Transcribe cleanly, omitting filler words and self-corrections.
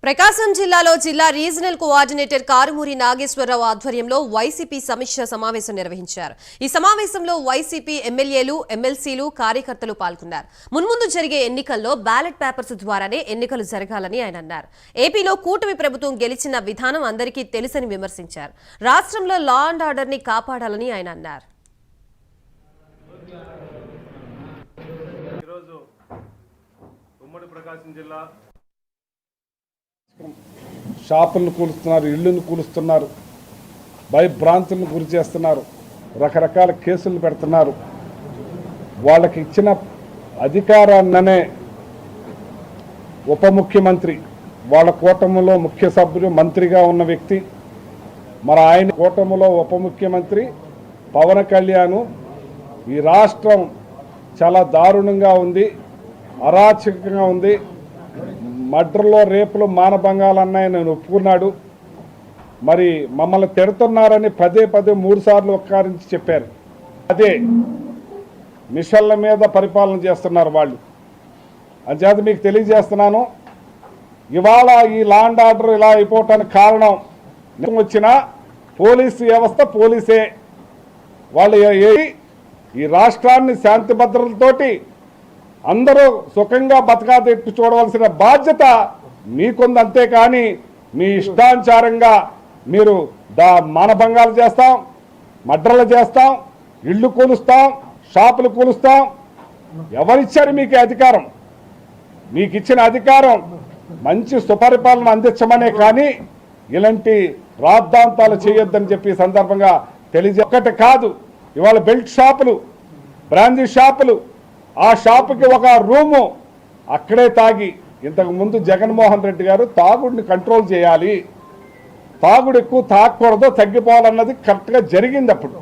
ప్రకాశం జిల్లాలో జిల్లా regional coordinator Karumuri Nageswararao ఆధ్వర్యంలో వైసీపీ సమీక్ష సమావేశం నిర్వహించారు. ఈ సమావేశంలో వైసీపీ ఎమ్మెల్యేలు, ఎమ్మెల్సీలు, కార్యకర్తలు పాల్గొన్నారు. మున్ముందు జరిగే ఎన్నికల్లో బ్యాలెట్ పేపర్స్ ద్వారానే ఎన్నికలు జరగాలని ఆయన అన్నారు. ఏపీలో కూటమి ప్రభుత్వం గెలిచిన విధానం అందరికీ తెలుసని విమర్శించారు. రాష్ట్రంలో లా అండ్ ఆర్డర్ ని కాపాడాలని ఆయన అన్నారు. షాపులను కూలుస్తున్నారు, ఇళ్లను కూలుస్తున్నారు, భయభ్రాంతులను గురి చేస్తున్నారు, రకరకాల కేసులు పెడుతున్నారు. వాళ్ళకి ఇచ్చిన అధికారాన్ననే ఉప ముఖ్యమంత్రి, వాళ్ళ కూటమిలో ముఖ్య సభ్యులు, మంత్రిగా ఉన్న వ్యక్తి, మరి ఆయన కూటమిలో ఉప ముఖ్యమంత్రి పవన్ కళ్యాణ్ ఈ రాష్ట్రం చాలా దారుణంగా ఉంది, అరాచకంగా ఉంది, మర్డర్లో, రేపులు, మానభంగాలన్నాయి నేను ఒప్పుకున్నాడు. మరి మమ్మల్ని తిడుతున్నారని పదే 3 సార్లు ఒక్కరించి చెప్పారు. అదే మిషన్ల మీద పరిపాలన చేస్తున్నారు వాళ్ళు. అంచేత మీకు తెలియజేస్తున్నాను, ఇవాళ ఈ లా అండ్ ఆర్డర్ ఇలా అయిపోవటానికి కారణం వచ్చిన పోలీసు వ్యవస్థ, పోలీసే. వాళ్ళు ఈ రాష్ట్రాన్ని శాంతి భద్రతలతోటి అందరూ సుఖంగా బతకాదెట్టు చూడవలసిన బాధ్యత మీకుంది. అంతేకాని మీ ఇష్టానుసారంగా మీరు మానభంగాలు చేస్తాం, మర్డర్లు చేస్తాం, ఇళ్ళు కూలుస్తాం, షాపులు కూలుస్తాం. ఎవరిచ్చారు మీకు అధికారం? మీకు ఇచ్చిన అధికారం మంచి సుపరిపాలన అందించమనే కానీ ఇలాంటి రాద్ధాంతాలు చేయొద్దని చెప్పి సందర్భంగా ఒక్కటి కాదు, ఇవాళ బెల్ట్ షాపులు, బ్రాందీ షాపులు, ఆ షాపుకి ఒక రూము అక్కడే తాగి, ఇంతకుముందు జగన్మోహన్ రెడ్డి గారు తాగుడిని కంట్రోల్ చేయాలి, తాగుడు ఎక్కువ తాగకూడదు, తగ్గిపోవాలన్నది కరెక్ట్గా జరిగింది. అప్పుడు